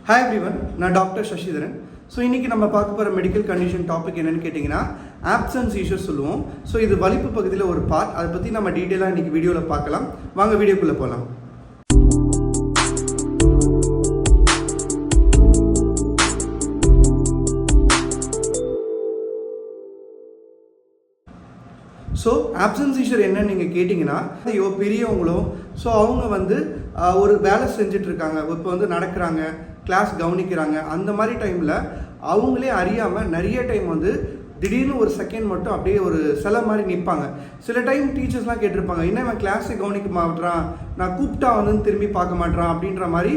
Hi everyone, நான் doctor Sasitharan. So இன்றைக்கி நம்ம பார்க்க போகிற மெடிக்கல் கண்டிஷன் டாபிக் என்னென்னு கேட்டிங்கன்னா ஆப்சன்ஸ் சீஷர் சொல்லுவோம். ஸோ இது வலிப்பு பகுதியில் ஒரு பார்ட், அதை பற்றி நம்ம டீட்டெயிலாக இன்றைக்கி வீடியோவில் பார்க்கலாம். வாங்க வீடியோக்குள்ளே போகலாம். ஸோ ஆப்சன்ஸ் சீஷர் என்னன்னு நீங்கள் கேட்டிங்கன்னா பெரியவங்களோ ஸோ அவங்க ஒரு வேலை செஞ்சிட்ருக்காங்க, இப்போ நடக்கிறாங்க, கிளாஸ் கவனிக்கிறாங்க, அந்த மாதிரி டைமில் அவங்களே அறியாமல் நிறைய டைம் திடீர்னு ஒரு செகண்ட் மட்டும் அப்படியே ஒரு சில மாதிரி நிற்பாங்க. சில டைம் டீச்சர்ஸ்லாம் கேட்டிருப்பாங்க, என்ன அவன் கிளாஸை கவனிக்க மாட்டான், நான் கூப்பிட்டா திரும்பி பார்க்க மாட்டான் அப்படின்ற மாதிரி.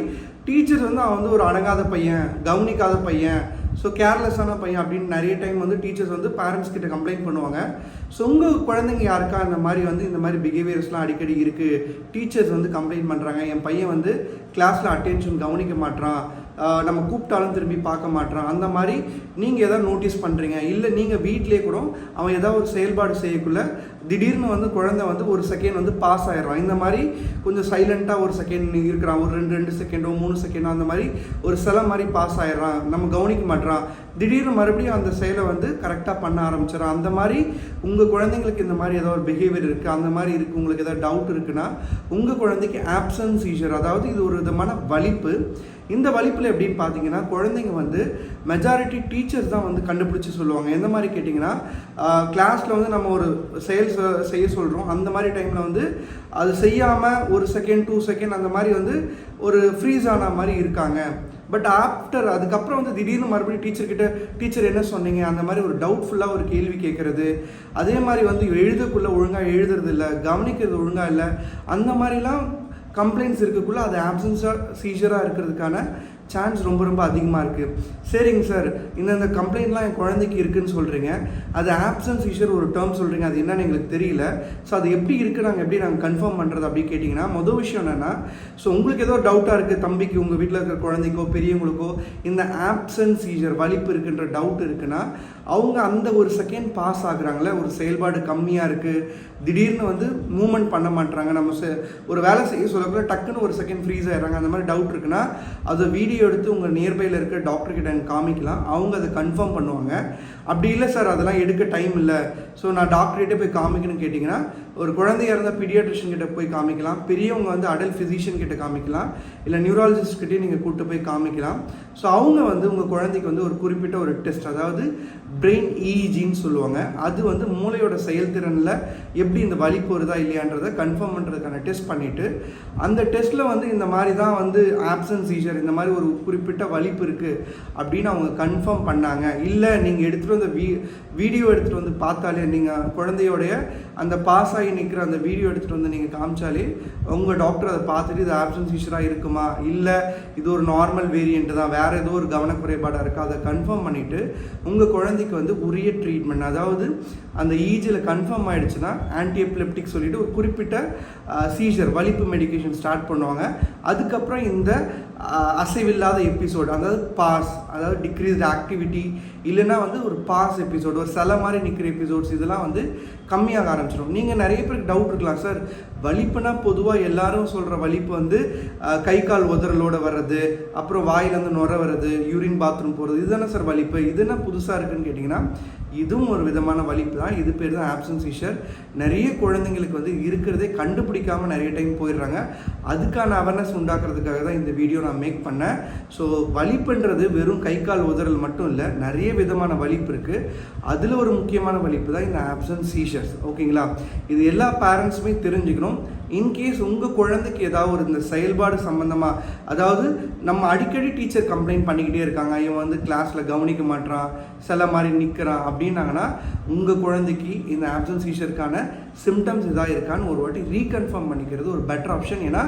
டீச்சர்ஸ் அவன் ஒரு அடங்காத பையன், கவனிக்காத பையன், ஸோ கேர்லெஸ்ஸான பையன் அப்படின்னு நிறைய டைம் டீச்சர்ஸ் பேரண்ட்ஸ் கிட்ட கம்ப்ளைண்ட் பண்ணுவாங்க. ஸோ உங்கள் குழந்தைங்க யாருக்கா இந்த மாதிரி பிஹேவியர்ஸ்லாம் அடிக்கடி இருக்குது, டீச்சர்ஸ் கம்ப்ளைண்ட் பண்ணுறாங்க, என் பையன் கிளாஸில் அட்டென்ஷன் கவனிக்க மாட்டான், நம்ம கூப்பிட்டாலும் திரும்பி பார்க்க மாட்டான், அந்த மாதிரி நீங்கள் எதாவது நோட்டீஸ் பண்ணுறீங்க, இல்லை நீங்கள் வீட்டிலே கூட அவன் ஏதாவது ஒரு செயல்பாடு செய்யக்குள்ள திடீர்னு குழந்தை ஒரு செகண்ட் பாஸ் ஆகிடுறான், இந்த மாதிரி கொஞ்சம் சைலண்ட்டாக ஒரு செகண்ட் இருக்கிறான், ஒரு ரெண்டு செகண்டோ 3 செகண்டோ அந்த மாதிரி ஒரு சில மாதிரி பாஸ் ஆகிடுறான், நம்ம கவனிக்க மாட்டான், திடீர்னு மறுபடியும் அந்த செயலை கரெக்டாக பண்ண ஆரம்பிச்சிடறான். அந்த மாதிரி உங்கள் குழந்தைங்களுக்கு இந்த மாதிரி ஏதாவது ஒரு பிஹேவியர் இருக்குது, அந்த மாதிரி இருக்குது, உங்களுக்கு ஏதாவது டவுட் இருக்குன்னா உங்கள் குழந்தைக்கு ஆப்சன்ஸ் சீஷர், அதாவது இது ஒரு விதமான வலிப்பு. இந்த வலிப்பில் எப்படின்னு பார்த்தீங்கன்னா குழந்தைங்க மெஜாரிட்டி டீச்சர்ஸ் தான் கண்டுபிடிச்சி சொல்லுவாங்க. எந்த மாதிரி கேட்டிங்கன்னா கிளாஸில் நம்ம ஒரு செயல் செய்ய சொல்கிறோம், அந்த மாதிரி டைமில் அது செய்யாமல் ஒரு செகண்ட் 2 செகண்ட் அந்த மாதிரி ஒரு ஃப்ரீஸ் ஆன மாதிரி இருக்காங்க. பட் ஆஃப்டர் அதுக்கப்புறம் திடீர்னு மறுபடியும் டீச்சர் என்ன சொன்னீங்க அந்த மாதிரி ஒரு டவுட்ஃபுல்லாக ஒரு கேள்வி கேட்குறது, அதே மாதிரி எழுதக்குள்ளே ஒழுங்காக எழுதுறது இல்லை, கவனிக்கிறது ஒழுங்காக இல்லை, அந்த மாதிரிலாம் கம்ப்ளைண்ட்ஸ் இருக்கக்குள்ளே அது ஆப்சன்ஸாக சீஷராக இருக்கிறதுக்கான சான்ஸ் ரொம்ப ரொம்ப அதிகமாக இருக்குது. சரிங்க சார், இந்த கம்ப்ளைண்ட்லாம் என் குழந்தைக்கு இருக்குதுன்னு சொல்கிறீங்க, அது ஆப்சன்ஸ் சீஷர் ஒரு டேர்ம் சொல்கிறீங்க, அது என்னன்னு எங்களுக்கு தெரியல, ஸோ அது எப்படி இருக்குது, நாங்கள் கன்ஃபார்ம் பண்ணுறது அப்படின்னு கேட்டிங்கன்னா மொதல் விஷயம் என்னென்னா, ஸோ உங்களுக்கு ஏதோ டவுட்டாக இருக்குது, தம்பிக்கு உங்கள் வீட்டில் இருக்கிற குழந்தைக்கோ பெரியவங்களுக்கோ இந்த ஆப்சன்ஸ் சீஷர் வலிப்பு இருக்குன்ற டவுட் இருக்குன்னா அவங்க அந்த ஒரு செகண்ட் பாஸ் ஆகுறாங்களே, ஒரு செயல்பாடு கம்மியாக இருக்குது, திடீர்னு மூவ்மெண்ட் பண்ண மாட்டுறாங்க, நம்ம ஒரு வேலை செய்ய சொல்லக்குள்ள டக்குன்னு ஒரு செகண்ட் ஃப்ரீஸ் ஆகிடுறாங்க, அந்த மாதிரி டவுட் இருக்குன்னா அதை வீடியோ எடுத்து உங்கள் நியர்பையில் இருக்க டாக்டர்கிட்ட காமிக்கலாம், அவங்க அதை கன்ஃபார்ம் பண்ணுவாங்க. அப்படி இல்லை சார் அதெல்லாம் எடுக்க டைம் இல்லை, ஸோ நான் டாக்டர்கிட்ட போய் காமிக்கணும்னு கேட்டிங்கன்னா ஒரு குழந்தையாக இருந்தால் பீடியாட்ரிஷியன் கிட்ட போய் காமிக்கலாம், பெரியவங்க அடல்ட் ஃபிசிஷியன் கிட்ட காமிக்கலாம், இல்லை நியூராலஜிஸ்ட் கிட்டே நீங்கள் கூப்பிட்டு போய் காமிக்கலாம். ஸோ அவங்க உங்கள் குழந்தைக்கு ஒரு குறிப்பிட்ட ஒரு டெஸ்ட், அதாவது பிரெயின் இஇஜின்னு சொல்லுவாங்க, அது மூளையோட செயல்திறனில் எப்படி இந்த வலிப்பு வருதா இல்லையான்றதை கன்ஃபார்ம் பண்ணுறதுக்கான டெஸ்ட் பண்ணிவிட்டு அந்த டெஸ்ட்டில் இந்த மாதிரி தான் ஆப்சன்ஸ் சீஷர், இந்த மாதிரி ஒரு குறிப்பிட்ட வலிப்பு இருக்குது அப்படின்னு அவங்க கன்ஃபார்ம் பண்ணாங்க. இல்லை நீங்கள் எடுத்துகிட்டு வீடியோ எடுத்துகிட்டு பார்த்தாலே, நீங்கள் குழந்தையோடைய அந்த பாஸ் ஆகி நிற்கிற அந்த வீடியோ எடுத்துகிட்டு நீங்கள் காமிச்சாலே உங்கள் டாக்டர் அதை பார்த்துட்டு இது ஆப்சன்ஸ் சீஷராக இருக்குமா, இல்லை இது ஒரு நார்மல் வேரியண்ட் தான், வேறு ஏதோ ஒரு கவனக்குறைபாடாக இருக்கா, அதை கன்ஃபார்ம் பண்ணிவிட்டு உங்கள் குழந்தைக்கு உரிய ட்ரீட்மெண்ட், அதாவது அந்த ஈஜியில் கன்ஃபார்ம் ஆகிடுச்சுன்னா ஆன்டி எபிலெப்டிக் சொல்லிட்டு ஒரு குறிப்பிட்ட சீஷர் வலிப்பு மெடிக்கேஷன் ஸ்டார்ட் பண்ணுவாங்க. அதுக்கப்புறம் இந்த அசைவில்லாத எபிசோடு, அதாவது பாஸ், அதாவது டிக்ரீஸ்டு ஆக்டிவிட்டி, இல்லைன்னா ஒரு பாஸ் எபிசோடு, ஒரு சில மாதிரி நிற்கிற எபிசோட்ஸ், இதெல்லாம் கம்மியாக ஆரம்பிச்சிடும். நீங்கள் நிறைய பேருக்கு டவுட் இருக்கலாம், சார் வலிப்புனா பொதுவாக எல்லாரும் சொல்கிற வலிப்பு கை கால் உதறலோடு வர்றது, அப்புறம் வாயிலேருந்து நுர வர்றது, யூரின் பாத்ரூம் போகிறது, இதுதானே சார் வலிப்பு, இது என்ன புதுசாக இருக்குதுன்னு கேட்டிங்கன்னா இதுவும் ஒரு விதமான வலிப்பு தான். இது பேர் தான் ஆப்சன்ஸ் சீஷர். நிறைய குழந்தைங்களுக்கு இருக்கிறதே கண்டுபிடிக்காமல் நிறைய டைம் போயிடுறாங்க. அதுக்கான அவேர்னஸ் உண்டாக்குறதுக்காக தான் இந்த வீடியோ நான் மேக் பண்ணேன். ஸோ வலிப்புன்றது வெறும் கை கால் உதறல் மட்டும் இல்லை, நிறைய விதமான வலிப்பு இருக்குது. அதில் ஒரு முக்கியமான வலிப்பு தான் இந்த ஆப்சன்ஸ் சீஷர்ஸ். ஓகேங்களா, இது எல்லா பேரண்ட்ஸுமே தெரிஞ்சுக்கணும். இன்கேஸ் உங்கள் குழந்தைக்கு ஏதாவது ஒரு இந்த செயல்பாடு சம்மந்தமாக, அதாவது நம்ம அடிக்கடி டீச்சர் கம்ப்ளைண்ட் பண்ணிக்கிட்டே இருக்காங்க, இவன் கிளாஸில் கவனிக்க மாட்டான், சில மாதிரி நிற்கிறான் அப்படின்னாங்கன்னா உங்கள் குழந்தைக்கு இந்த ஆப்சன்ஸ் சீஷருக்கான சிம்டம்ஸ் எதாவது இருக்கான்னு ஒரு வாட்டி ரீகன்ஃபார்ம் பண்ணிக்கிறது ஒரு பெட்டர் ஆப்ஷன். ஏன்னா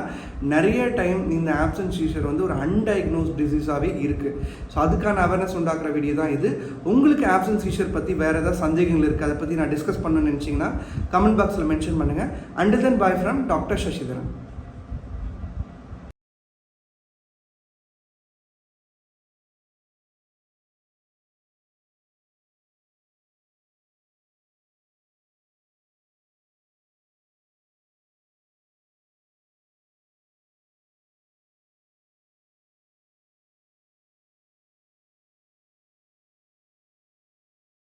நிறைய டைம் இந்த ஆப்சன்ஸ் சீஷர் ஒரு அன்டயக்னோஸ் டிசீஸாகவே இருக்குது. ஸோ அதுக்கான அவேர்னஸ் உண்டாக்குற வீடியோ தான் இது. உங்களுக்கு ஆப்சன்ஸ் சீஷர் பற்றி வேறு ஏதாவது சந்தேகங்கள் இருக்குது, அதை பற்றி நான் டிஸ்கஸ் பண்ணணும்னு நினச்சிங்கன்னா கமெண்ட் பாக்ஸில் மென்ஷன் பண்ணுங்கள். Until then bye from doctor Sasitharan.